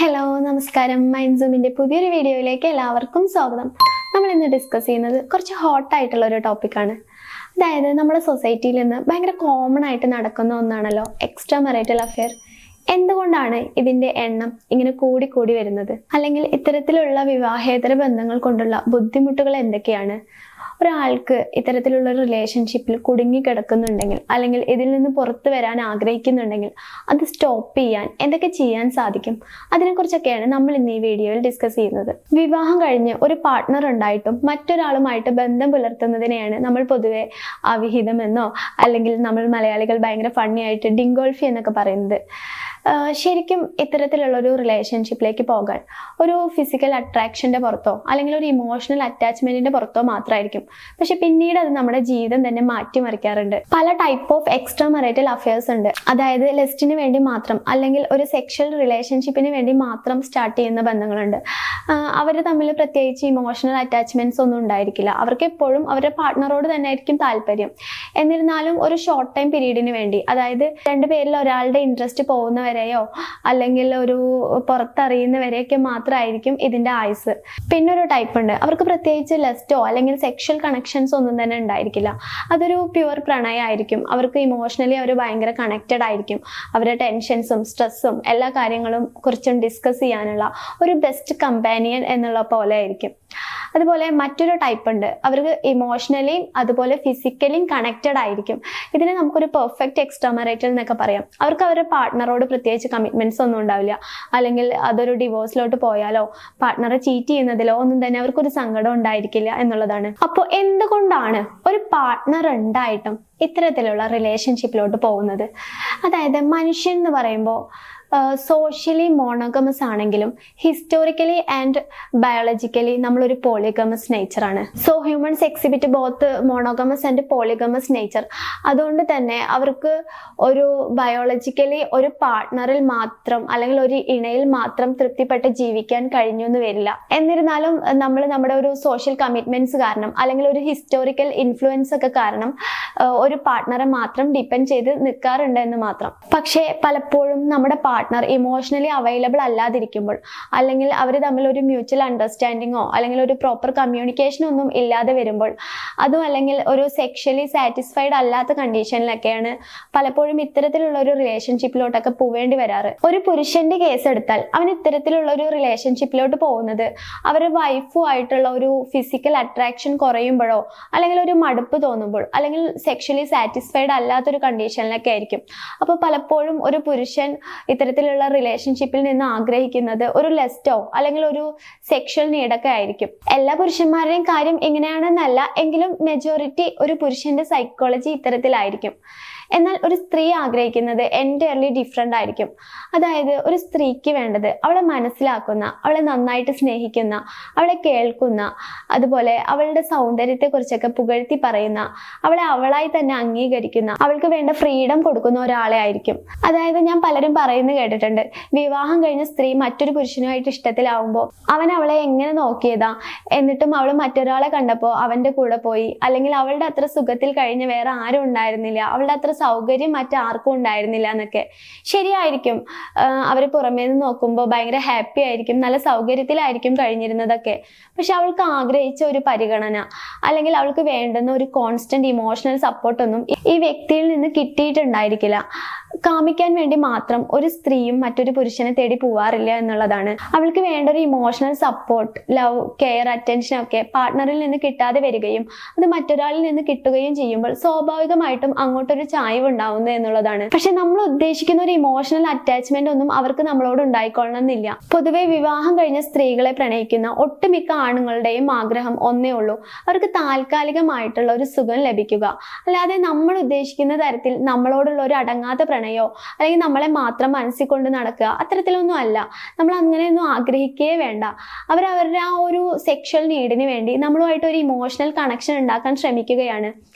Hello നമസ്കാരം. Mind സൂമിൻ്റെ പുതിയൊരു വീഡിയോയിലേക്ക് എല്ലാവർക്കും സ്വാഗതം. നമ്മൾ ഇന്ന് ഡിസ്കസ് ചെയ്യുന്നത് കുറച്ച് ഹോട്ടായിട്ടുള്ള ഒരു ടോപ്പിക്കാണ്. അതായത് നമ്മുടെ സൊസൈറ്റിയിൽ നിന്ന് ഭയങ്കര കോമൺ ആയിട്ട് നടക്കുന്ന ഒന്നാണല്ലോ എക്സ്ട്രാ മറൈറ്റൽ അഫെയർ. എന്തുകൊണ്ടാണ് ഇതിൻ്റെ എണ്ണം ഇങ്ങനെ കൂടി വരുന്നത്? അല്ലെങ്കിൽ ഇത്തരത്തിലുള്ള വിവാഹേതര ബന്ധങ്ങൾ കൊണ്ടുള്ള ബുദ്ധിമുട്ടുകൾ എന്തൊക്കെയാണ്? ഒരാൾക്ക് ഇത്തരത്തിലുള്ള ഒരു റിലേഷൻഷിപ്പിൽ കുടുങ്ങിക്കിടക്കുന്നുണ്ടെങ്കിൽ അല്ലെങ്കിൽ ഇതിൽ നിന്ന് പുറത്തു വരാൻ ആഗ്രഹിക്കുന്നുണ്ടെങ്കിൽ അത് സ്റ്റോപ്പ് ചെയ്യാൻ എന്തൊക്കെ ചെയ്യാൻ സാധിക്കും? അതിനെക്കുറിച്ചൊക്കെയാണ് നമ്മൾ ഇന്ന് ഈ വീഡിയോയിൽ ഡിസ്കസ് ചെയ്യുന്നത്. വിവാഹം കഴിഞ്ഞ് ഒരു പാർട്ട്ണർ ഉണ്ടായിട്ടും മറ്റൊരാളുമായിട്ട് ബന്ധം പുലർത്തുന്നതിനെയാണ് നമ്മൾ പൊതുവെ അവിഹിതം എന്നോ അല്ലെങ്കിൽ നമ്മൾ മലയാളികൾ ഭയങ്കര ഫണ്ണി ആയിട്ട് ഡിങ്കോൾഫി എന്നൊക്കെ പറയുന്നത്. ശരിക്കും ഇത്തരത്തിലുള്ള ഒരു റിലേഷൻഷിപ്പിലേക്ക് പോകാൻ ഒരു ഫിസിക്കൽ അട്രാക്ഷൻ്റെ പുറത്തോ അല്ലെങ്കിൽ ഒരു ഇമോഷണൽ അറ്റാച്ച്മെന്റിന്റെ പുറത്തോ മാത്രമായിരിക്കും. പക്ഷെ പിന്നീട് അത് നമ്മുടെ ജീവിതം തന്നെ മാറ്റിമറിക്കാറുണ്ട്. പല type of extra marital affairs ഉണ്ട്. അതായത് ലെസ്റ്റിന് വേണ്ടി മാത്രം അല്ലെങ്കിൽ ഒരു സെക്ഷൽ റിലേഷൻഷിപ്പിന് വേണ്ടി മാത്രം സ്റ്റാർട്ട് ചെയ്യുന്ന ബന്ധങ്ങളുണ്ട്. അവർ തമ്മിൽ പ്രത്യേകിച്ച് ഇമോഷണൽ അറ്റാച്ച്മെന്റ്സ് ഒന്നും ഉണ്ടായിരിക്കില്ല. അവർക്ക് എപ്പോഴും അവരുടെ പാർട്ട്ണറോട് തന്നെ ആയിരിക്കും താല്പര്യം. എന്നിരുന്നാലും ഒരു ഷോർട്ട് ടൈം പീരീഡിന് വേണ്ടി, അതായത് രണ്ടുപേരിൽ ഒരാളുടെ ഇൻട്രസ്റ്റ് പോകുന്നവരെയോ അല്ലെങ്കിൽ ഒരു പുറത്തറിയുന്നവരെയൊക്കെ മാത്രമായിരിക്കും ഇതിന്റെ ആയുസ്. പിന്നെ ഒരു ടൈപ്പ് ഉണ്ട്, അവർക്ക് പ്രത്യേകിച്ച് ലെസ്റ്റോ അല്ലെങ്കിൽ സെക്ഷൽ കണക്ഷൻസ് ഒന്നും തന്നെ ഉണ്ടായിരിക്കില്ല. അതൊരു പ്യുവർ പ്രണയമായിരിക്കും. അവർക്ക് ഇമോഷണലി അവർ ഭയങ്കര കണക്റ്റഡ് ആയിരിക്കും. അവരുടെ ടെൻഷൻസും സ്ട്രെസ്സും എല്ലാ കാര്യങ്ങളും കുറിച്ചും ഡിസ്കസ് ചെയ്യാനുള്ള ഒരു ബെസ്റ്റ് കമ്പാനിയൻ എന്നുള്ള പോലെ ആയിരിക്കും. അതുപോലെ മറ്റൊരു ടൈപ്പ് ഉണ്ട്, അവർക്ക് ഇമോഷണലിയും അതുപോലെ ഫിസിക്കലിയും കണക്റ്റഡ് ആയിരിക്കും. ഇതിനെ നമുക്കൊരു പെർഫെക്റ്റ് എക്സ്ട്രാ മറൈറ്റൽ എന്നൊക്കെ പറയാം. അവർക്ക് അവരുടെ പാർട്ട്ണറോട് പ്രത്യേകിച്ച് കമ്മിറ്റ്മെന്റ്സ് ഒന്നും ഉണ്ടാവില്ല. അല്ലെങ്കിൽ അതൊരു ഡിവോഴ്സിലോട്ട് പോയാലോ പാർട്ട്ണറെ ചീറ്റ് ചെയ്യുന്നതിലോ ഒന്നും തന്നെ അവർക്കൊരു സങ്കടം ഉണ്ടായിരിക്കില്ല എന്നുള്ളതാണ്. അപ്പോൾ എന്തുകൊണ്ടാണ് ഒരു പാർട്ട്ണർ ഉണ്ടായിട്ടും ഇത്തരത്തിലുള്ള റിലേഷൻഷിപ്പിലോട്ട് പോകുന്നത്? അതായത് മനുഷ്യൻ എന്ന് പറയുമ്പോൾ സോഷ്യലി മോണോഗമസ് ആണെങ്കിലും ഹിസ്റ്റോറിക്കലി ആൻഡ് ബയോളജിക്കലി നമ്മളൊരു പോളിഗമസ് നേച്ചറാണ്. So humans exhibit both monogamous and polygamous nature. അതുകൊണ്ട് തന്നെ അവർക്ക് ഒരു ബയോളജിക്കലി ഒരു പാർട്ട്ണറിൽ മാത്രം അല്ലെങ്കിൽ ഒരു ഇണയിൽ മാത്രം തൃപ്തിപ്പെട്ട് ജീവിക്കാൻ കഴിഞ്ഞു എന്ന് വരില്ല. എന്നിരുന്നാലും നമ്മൾ നമ്മുടെ ഒരു സോഷ്യൽ കമ്മിറ്റ്മെന്റ്സ് കാരണം അല്ലെങ്കിൽ ഒരു ഹിസ്റ്റോറിക്കൽ ഇൻഫ്ലുവൻസ് ഒക്കെ കാരണം ഒരു പാർട്ട്ണറെ മാത്രം ഡിപ്പെൻഡ് ചെയ്ത് നിൽക്കാറുണ്ട് എന്ന് മാത്രം. പക്ഷേ പലപ്പോഴും നമ്മുടെ പാർട്ട്ണർ ഇമോഷണലി അവൈലബിൾ അല്ലാതിരിക്കുമ്പോൾ അല്ലെങ്കിൽ അവർ തമ്മിൽ ഒരു മ്യൂച്വൽ അണ്ടർസ്റ്റാൻഡിങ്ങോ അല്ലെങ്കിൽ ഒരു പ്രോപ്പർ കമ്മ്യൂണിക്കേഷനോ ഒന്നും ഇല്ലാതെ വരുമ്പോൾ, അതും അല്ലെങ്കിൽ ഒരു സെക്ഷലി സാറ്റിസ്ഫൈഡ് അല്ലാത്ത കണ്ടീഷനിലൊക്കെയാണ് പലപ്പോഴും ഇത്തരത്തിലുള്ള ഒരു റിലേഷൻഷിപ്പിലോട്ടൊക്കെ പോവേണ്ടി വരാറ്. ഒരു പുരുഷന്റെ കേസ് എടുത്താൽ അവൻ ഇത്തരത്തിലുള്ള ഒരു റിലേഷൻഷിപ്പിലോട്ട് പോകുന്നത് അവരുടെ വൈഫുമായിട്ടുള്ള ഒരു ഫിസിക്കൽ അട്രാക്ഷൻ കുറയുമ്പോഴോ അല്ലെങ്കിൽ ഒരു മടുപ്പ് തോന്നുമ്പോൾ അല്ലെങ്കിൽ സെക്ഷലി സാറ്റിസ്ഫൈഡ് അല്ലാത്തൊരു കണ്ടീഷനിലൊക്കെ ആയിരിക്കും. അപ്പോൾ പലപ്പോഴും ഒരു പുരുഷൻ ഇത്തരത്തിലുള്ള റിലേഷൻഷിപ്പിൽ നിന്ന് ആഗ്രഹിക്കുന്നത് ഒരു ലെസ്റ്റോ അല്ലെങ്കിൽ ഒരു സെക്ഷൽ നീഡൊക്കെ ആയിരിക്കും. എല്ലാ പുരുഷന്മാരുടെയും കാര്യം ഇങ്ങനെയാണെന്നല്ല, എങ്കിലും മെജോറിറ്റി ഒരു പുരുഷന്റെ സൈക്കോളജി ഇത്തരത്തിലായിരിക്കും. എന്നാൽ ഒരു സ്ത്രീ ആഗ്രഹിക്കുന്നത് എൻറ്റയർലി ഡിഫറെൻ്റ് ആയിരിക്കും. അതായത് ഒരു സ്ത്രീക്ക് വേണ്ടത് അവളെ മനസ്സിലാക്കുന്ന, അവളെ നന്നായിട്ട് സ്നേഹിക്കുന്ന, അവളെ കേൾക്കുന്ന, അതുപോലെ അവളുടെ സൗന്ദര്യത്തെക്കുറിച്ചൊക്കെ പുകഴ്ത്തി പറയുന്ന, അവളെ അവളായി തന്നെ അംഗീകരിക്കുന്ന, അവൾക്ക് വേണ്ട ഫ്രീഡം കൊടുക്കുന്ന ഒരാളെ ആയിരിക്കും. അതായത് ഞാൻ പലരും പറയുന്നത് കേട്ടിട്ടുണ്ട്, വിവാഹം കഴിഞ്ഞ സ്ത്രീ മറ്റൊരു പുരുഷനുമായിട്ട് ഇഷ്ടത്തിലാവുമ്പോൾ അവൻ അവളെ എങ്ങനെ നോക്കിയതാ, എന്നിട്ടും അവൾ മറ്റൊരാളെ കണ്ടപ്പോൾ അവൻ്റെ കൂടെ പോയി, അല്ലെങ്കിൽ അവളുടെ അത്ര സുഖത്തിൽ കഴിഞ്ഞ് വേറെ ആരും ഉണ്ടായിരുന്നില്ല, അവളുടെ അത്ര സൗകര്യം മറ്റാർക്കും ഉണ്ടായിരുന്നില്ല എന്നൊക്കെ. ശരിയായിരിക്കും, അവർ പുറമേ നിന്ന് നോക്കുമ്പോൾ ഭയങ്കര ഹാപ്പി ആയിരിക്കും, നല്ല സൗകര്യത്തിലായിരിക്കും കഴിഞ്ഞിരുന്നതൊക്കെ. പക്ഷെ അവൾക്ക് ആഗ്രഹിച്ച ഒരു പരിഗണന അല്ലെങ്കിൽ അവൾക്ക് വേണ്ടുന്ന ഒരു കോൺസ്റ്റന്റ് ഇമോഷണൽ സപ്പോർട്ടൊന്നും ഈ വ്യക്തിയിൽ നിന്ന് കിട്ടിയിട്ടുണ്ടായിരിക്കില്ല. കാമിക്കാൻ വേണ്ടി മാത്രം ഒരു സ്ത്രീയും മറ്റൊരു പുരുഷനെ തേടി പോവാറില്ല എന്നുള്ളതാണ്. അവൾക്ക് വേണ്ട ഒരു emotional support, love, care, attention ഒക്കെ പാർട്ട്ണറിൽ നിന്ന് കിട്ടാതെ വരികയും അത് മറ്റൊരാളിൽ നിന്ന് കിട്ടുകയും ചെയ്യുമ്പോൾ സ്വാഭാവികമായിട്ടും അങ്ങോട്ടൊരു ചായ്വ് ഉണ്ടാവുന്നു എന്നുള്ളതാണ്. പക്ഷെ നമ്മൾ ഉദ്ദേശിക്കുന്ന ഒരു ഇമോഷണൽ അറ്റാച്ച്മെന്റ് ഒന്നും അവർക്ക് നമ്മളോട് ഉണ്ടായിക്കൊള്ളണമെന്നില്ല. പൊതുവെ വിവാഹം കഴിഞ്ഞ സ്ത്രീകളെ പ്രണയിക്കുന്ന ഒട്ടുമിക്ക ആണുങ്ങളുടെയും ആഗ്രഹം ഒന്നേ ഉള്ളൂ, അവർക്ക് താൽക്കാലികമായിട്ടുള്ള ഒരു സുഖം ലഭിക്കുക. അല്ലാതെ നമ്മൾ ഉദ്ദേശിക്കുന്ന തരത്തിൽ നമ്മളോടുള്ള ഒരു അടങ്ങാത്ത പ്രണയോ അല്ലെങ്കിൽ നമ്മളെ മാത്രം മനസ്സിൽ കൊണ്ട് നടക്കുക, അത്തരത്തിലൊന്നും അല്ല. നമ്മൾ അങ്ങനെയൊന്നും ആഗ്രഹിക്കുകയേ വേണ്ട. അവരവരുടെ ആ ഒരു സെക്ഷൽ നീഡിന് വേണ്ടി നമ്മളുമായിട്ട് ഒരു ഇമോഷണൽ കണക്ഷൻ ഉണ്ടാക്കാൻ ശ്രമിക്കുകയാണ്.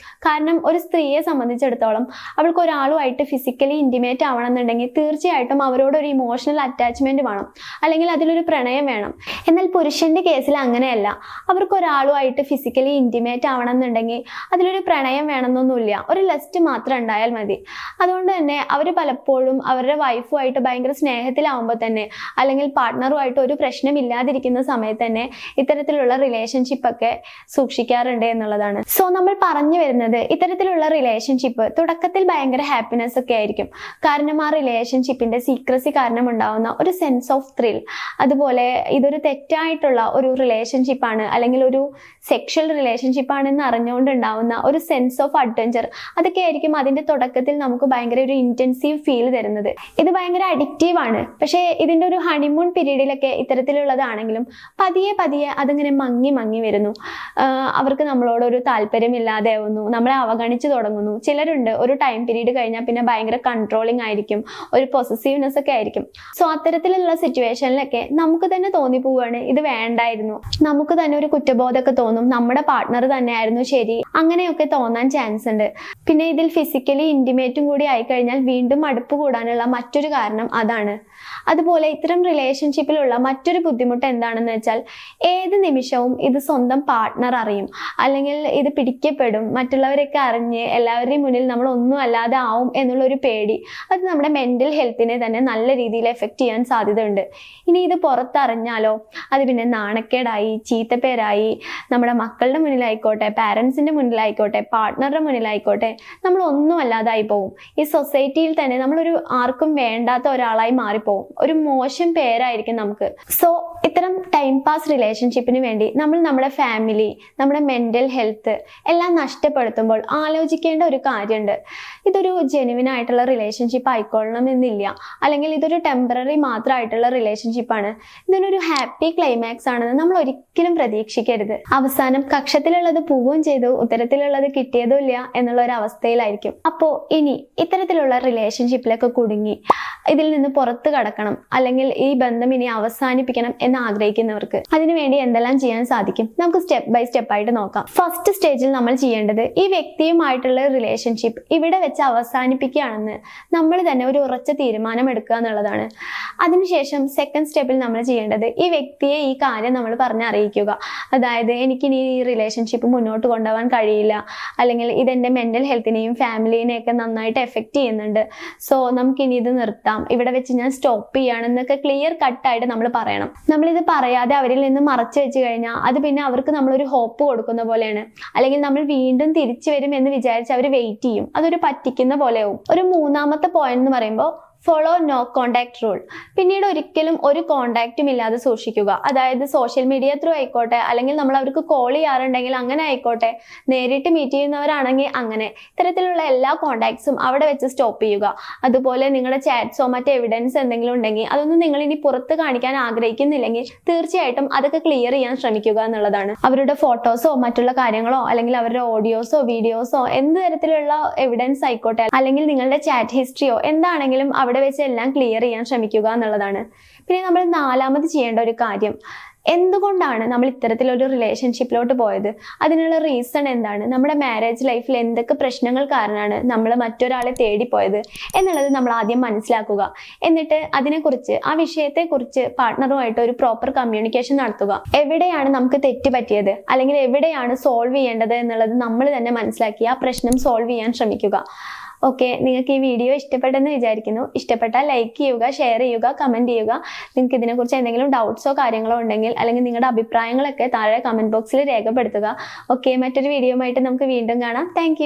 കാരണം ഒരു സ്ത്രീയെ സംബന്ധിച്ചിടത്തോളം അവൾക്ക് ഒരാളുമായിട്ട് ഫിസിക്കലി ഇൻറ്റിമേറ്റ് ആവണമെന്നുണ്ടെങ്കിൽ തീർച്ചയായിട്ടും അവരോട് ഒരു ഇമോഷണൽ അറ്റാച്ച്മെന്റ് വേണം, അല്ലെങ്കിൽ അതിലൊരു പ്രണയം വേണം. എന്നാൽ പുരുഷന്റെ കേസിൽ അങ്ങനെയല്ല. അവർക്ക് ഒരാളുമായിട്ട് ഫിസിക്കലി ഇൻറ്റിമേറ്റ് ആവണമെന്നുണ്ടെങ്കിൽ അതിലൊരു പ്രണയം വേണമെന്നൊന്നുമില്ല, ഒരു ലസ്റ്റ് മാത്രം ഉണ്ടായാൽ മതി. അതുകൊണ്ട് തന്നെ അവർ പലപ്പോഴും അവരുടെ വൈഫുമായിട്ട് ഭയങ്കര സ്നേഹത്തിലാവുമ്പോൾ തന്നെ, അല്ലെങ്കിൽ പാർട്ട്ണറുമായിട്ട് ഒരു പ്രശ്നമില്ലാതിരിക്കുന്ന സമയത്ത് തന്നെ ഇത്തരത്തിലുള്ള റിലേഷൻഷിപ്പ് ഒക്കെ സൂക്ഷിക്കാറുണ്ട് എന്നുള്ളതാണ്. സോ നമ്മൾ പറഞ്ഞു വരുന്നത്, ഇത്തരത്തിലുള്ള റിലേഷൻഷിപ്പ് തുടക്കത്തിൽ ഭയങ്കര ഹാപ്പിനെസ് ഒക്കെ ആയിരിക്കും. കാരണം ആ റിലേഷൻഷിപ്പിന്റെ സീക്രസി കാരണം ഉണ്ടാവുന്ന ഒരു സെൻസ് ഓഫ് ത്രിൽ, അതുപോലെ ഇതൊരു തെറ്റായിട്ടുള്ള ഒരു റിലേഷൻഷിപ്പാണ് അല്ലെങ്കിൽ ഒരു സെക്ഷൽ റിലേഷൻഷിപ്പാണെന്ന് അറിഞ്ഞുകൊണ്ട് ഉണ്ടാവുന്ന ഒരു സെൻസ് ഓഫ് അഡ്വഞ്ചർ, അതൊക്കെ ആയിരിക്കും അതിന്റെ തുടക്കത്തിൽ നമുക്ക് ഭയങ്കര ഒരു ഇന്റൻസീവ് ഫീൽ തരുന്നത്. ഇത് ഭയങ്കര അഡിക്റ്റീവ് ആണ്. പക്ഷേ ഇതിന്റെ ഒരു ഹണിമൂൺ പീരീഡിലൊക്കെ ഇത്തരത്തിലുള്ളതാണെങ്കിലും പതിയെ പതിയെ അതിങ്ങനെ മങ്ങി മങ്ങി വരുന്നു. അവർക്ക് നമ്മളോട് ഒരു താല്പര്യമില്ലാതെ ആവുന്നു, നമ്മളെ അവഗണിച്ചു തുടങ്ങുന്നു. ചിലരുണ്ട് ഒരു ടൈം പീരീഡ് കഴിഞ്ഞാൽ പിന്നെ ഭയങ്കര കൺട്രോളിങ് ആയിരിക്കും, ഒരു പൊസസീവ്നെസ് ഒക്കെ ആയിരിക്കും. സോ അത്തരത്തിലുള്ള സിറ്റുവേഷനിലൊക്കെ നമുക്ക് തന്നെ തോന്നിപ്പോവാണ് ഇത് വേണ്ടായിരുന്നു, നമുക്ക് തന്നെ ഒരു കുറ്റബോധമൊക്കെ തോന്നും, നമ്മുടെ പാർട്ട്ണർ തന്നെയായിരുന്നു ശരി, അങ്ങനെയൊക്കെ തോന്നാൻ ചാൻസ് ഉണ്ട്. പിന്നെ ഇതിൽ ഫിസിക്കലി ഇന്റിമേറ്റും കൂടി ആയിക്കഴിഞ്ഞാൽ വീണ്ടും അടുപ്പ് കൂടാനുള്ള മറ്റൊരു കാരണം അതാണ്. അതുപോലെ ഇത്തരം റിലേഷൻഷിപ്പിലുള്ള മറ്റൊരു ബുദ്ധിമുട്ട് എന്താണെന്ന് വെച്ചാൽ, ഏത് നിമിഷവും ഇത് സ്വന്തം പാർട്ട്ണർ അറിയും, അല്ലെങ്കിൽ ഇത് പിടിക്കപ്പെടും, മറ്റുള്ളവരൊക്കെ അറിഞ്ഞ് എല്ലാവരുടെയും മുന്നിൽ നമ്മൾ ഒന്നും അല്ലാതെ ആവും എന്നുള്ളൊരു പേടി, അത് നമ്മുടെ മെന്റൽ ഹെൽത്തിനെ തന്നെ നല്ല രീതിയിൽ എഫക്റ്റ് ചെയ്യാൻ സാധ്യതയുണ്ട്. ഇനി ഇത് പുറത്തറിഞ്ഞാലോ അത് പിന്നെ നാണക്കേടായി, ചീത്തപ്പേരായി, നമ്മുടെ മക്കളുടെ മുന്നിലായിക്കോട്ടെ, പാരൻസിന്റെ മുന്നിലായിക്കോട്ടെ, പാർട്ട്ണറുടെ മുന്നിലായിക്കോട്ടെ, നമ്മൾ ഒന്നും അല്ലാതായി പോവും. ഈ സൊസൈറ്റിയിൽ തന്നെ നമ്മളൊരു ആർക്കും വേണ്ടാത്ത ഒരാളായി മാറിപ്പോവും, ഒരു മോശം പേരായിരിക്കും നമുക്ക്. സോ ഇത്തരം ടൈം പാസ് റിലേഷൻഷിപ്പിന് വേണ്ടി നമ്മൾ നമ്മുടെ ഫാമിലി, നമ്മുടെ മെന്റൽ ഹെൽത്ത് എല്ലാം നഷ്ടപ്പെടുത്തുമ്പോൾ ആലോചിക്കേണ്ട ഒരു കാര്യമുണ്ട്. ഇതൊരു ജെനുവിൻ ആയിട്ടുള്ള റിലേഷൻഷിപ്പ് ആയിക്കൊള്ളണം എന്നില്ല, അല്ലെങ്കിൽ ഇതൊരു ടെമ്പററി മാത്രമായിട്ടുള്ള റിലേഷൻഷിപ്പാണ്, ഇതിനൊരു ഹാപ്പി ക്ലൈമാക്സ് ആണെന്ന് നമ്മൾ ഒരിക്കലും പ്രതീക്ഷിക്കരുത്. അവസാനം കക്ഷത്തിലുള്ളത് പോവുകയും ചെയ്തു, ഉത്തരത്തിലുള്ളത് കിട്ടിയതും ഇല്ല എന്നുള്ള ഒരു അവസ്ഥയിലായിരിക്കും. അപ്പോൾ ഇനി ഇത്തരത്തിലുള്ള റിലേഷൻഷിപ്പിലൊക്കെ കുടുങ്ങി ഇതിൽ നിന്ന് പുറത്തു കടക്കണം, അല്ലെങ്കിൽ ഈ ബന്ധം ഇനി അവസാനിപ്പിക്കണം എന്ന് ആഗ്രഹിക്കുന്നവർക്ക് അതിനുവേണ്ടി എന്തെല്ലാം ചെയ്യാൻ സാധിക്കും, നമുക്ക് സ്റ്റെപ്പ് ബൈ സ്റ്റെപ്പ് ആയിട്ട് നോക്കാം. ഫസ്റ്റ് സ്റ്റേജിൽ നമ്മൾ ചെയ്യേണ്ടത് ഈ വ്യക്തിയുമായിട്ടുള്ള റിലേഷൻഷിപ്പ് ഇവിടെ വെച്ച് അവസാനിപ്പിക്കുകയാണെന്ന് നമ്മൾ തന്നെ ഒരു ഉറച്ച തീരുമാനം എടുക്കുക എന്നുള്ളതാണ്. അതിനുശേഷം സെക്കൻഡ് സ്റ്റെപ്പിൽ നമ്മൾ ചെയ്യേണ്ടത് ഈ വ്യക്തിയെ ഈ കാര്യം നമ്മൾ പറഞ്ഞറിയിക്കുക. അതായത് എനിക്കിനി ഈ റിലേഷൻഷിപ്പ് മുന്നോട്ട് കൊണ്ടുപോകാൻ കഴിയില്ല, അല്ലെങ്കിൽ ഇതെന്റെ മെന്റൽ ഹെൽത്തിനെയും ഫാമിലിനെയൊക്കെ നന്നായിട്ട് എഫക്റ്റ് ചെയ്യുന്നുണ്ട്, സോ നമുക്കിനി ഇത് നിർത്താം, ഇവിടെ വെച്ച് ഞാൻ സ്റ്റോപ്പ് ചെയ്യാണെന്നൊക്കെ ക്ലിയർ കട്ടായിട്ട് നമ്മൾ പറയണം. നമ്മളിത് പറയാതെ അവരിൽ നിന്ന് മറച്ചു വെച്ച് കഴിഞ്ഞാൽ അത് പിന്നെ അവർക്ക് നമ്മളൊരു ഹോപ്പ് കൊടുക്കുന്ന പോലെയാണ്, അല്ലെങ്കിൽ നമ്മൾ വീണ്ടും തിരിച്ചു വരും എന്ന് വിചാരിച്ച് അവർ വെയിറ്റ് ചെയ്യും, അതൊരു പറ്റിക്കുന്ന പോലെയാവും. ഒരു മൂന്നാമത്തെ പോയിന്റ് എന്ന് പറയുമ്പോൾ ഫോളോ നോ കോണ്ടാക്ട് റൂൾ. പിന്നീട് ഒരിക്കലും ഒരു കോണ്ടാക്റ്റും ഇല്ലാതെ സൂക്ഷിക്കുക. അതായത് സോഷ്യൽ മീഡിയ ത്രൂ ആയിക്കോട്ടെ, അല്ലെങ്കിൽ നമ്മൾ അവർക്ക് കോൾ ചെയ്യാറുണ്ടെങ്കിൽ അങ്ങനെ ആയിക്കോട്ടെ, നേരിട്ട് മീറ്റ് ചെയ്യുന്നവരാണെങ്കിൽ അങ്ങനെ, ഇത്തരത്തിലുള്ള എല്ലാ കോണ്ടാക്ട്സും അവിടെ വെച്ച് സ്റ്റോപ്പ് ചെയ്യുക. അതുപോലെ നിങ്ങളുടെ ചാറ്റ്സോ മറ്റ് എവിഡൻസ് എന്തെങ്കിലും ഉണ്ടെങ്കിൽ അതൊന്നും നിങ്ങൾ ഇനി പുറത്ത് കാണിക്കാൻ ആഗ്രഹിക്കുന്നില്ലെങ്കിൽ തീർച്ചയായിട്ടും അതൊക്കെ ക്ലിയർ ചെയ്യാൻ ശ്രമിക്കുക എന്നുള്ളതാണ്. അവരുടെ ഫോട്ടോസോ മറ്റുള്ള കാര്യങ്ങളോ, അല്ലെങ്കിൽ അവരുടെ ഓഡിയോസോ വീഡിയോസോ എന്ത് തരത്തിലുള്ള എവിഡൻസ് ആയിക്കോട്ടെ, അല്ലെങ്കിൽ നിങ്ങളുടെ ചാറ്റ് ഹിസ്റ്ററിയോ എന്താണെങ്കിലും അവിടെ വെച്ച് എല്ലാം ക്ലിയർ ചെയ്യാൻ ശ്രമിക്കുക എന്നുള്ളതാണ്. പിന്നെ നമ്മൾ നാലാമത് ചെയ്യേണ്ട ഒരു കാര്യം, എന്തുകൊണ്ടാണ് നമ്മൾ ഇത്തരത്തിലൊരു റിലേഷൻഷിപ്പിലോട്ട് പോയത്, അതിനുള്ള റീസൺ എന്താണ്, നമ്മുടെ മാരേജ് ലൈഫിൽ എന്തൊക്കെ പ്രശ്നങ്ങൾ കാരണമാണ് നമ്മൾ മറ്റൊരാളെ തേടിപ്പോയത് എന്നുള്ളത് നമ്മൾ ആദ്യം മനസ്സിലാക്കുക. എന്നിട്ട് അതിനെക്കുറിച്ച്, ആ വിഷയത്തെക്കുറിച്ച് പാർട്ട്ണറുമായിട്ട് ഒരു പ്രോപ്പർ കമ്മ്യൂണിക്കേഷൻ നടത്തുക. എവിടെയാണ് നമുക്ക് തെറ്റ് പറ്റിയത്, അല്ലെങ്കിൽ എവിടെയാണ് സോൾവ് ചെയ്യേണ്ടത് എന്നുള്ളത് നമ്മൾ തന്നെ മനസ്സിലാക്കി ആ പ്രശ്നം സോൾവ് ചെയ്യാൻ ശ്രമിക്കുക. ഓക്കെ, നിങ്ങൾക്ക് ഈ വീഡിയോ ഇഷ്ടപ്പെട്ടെന്ന് വിചാരിക്കുന്നു. ഇഷ്ടപ്പെട്ടാൽ ലൈക്ക് ചെയ്യുക, ഷെയർ ചെയ്യുക, കമൻറ്റ് ചെയ്യുക. നിങ്ങൾക്ക് ഇതിനെക്കുറിച്ച് എന്തെങ്കിലും ഡൗട്ട്സോ കാര്യങ്ങളോ ഉണ്ടെങ്കിൽ, അല്ലെങ്കിൽ നിങ്ങളുടെ അഭിപ്രായങ്ങളൊക്കെ താഴെ കമൻറ്റ് ബോക്സിൽ രേഖപ്പെടുത്തുക. ഓക്കെ, മറ്റൊരു വീഡിയോയുമായിട്ട് നമുക്ക് വീണ്ടും കാണാം. താങ്ക്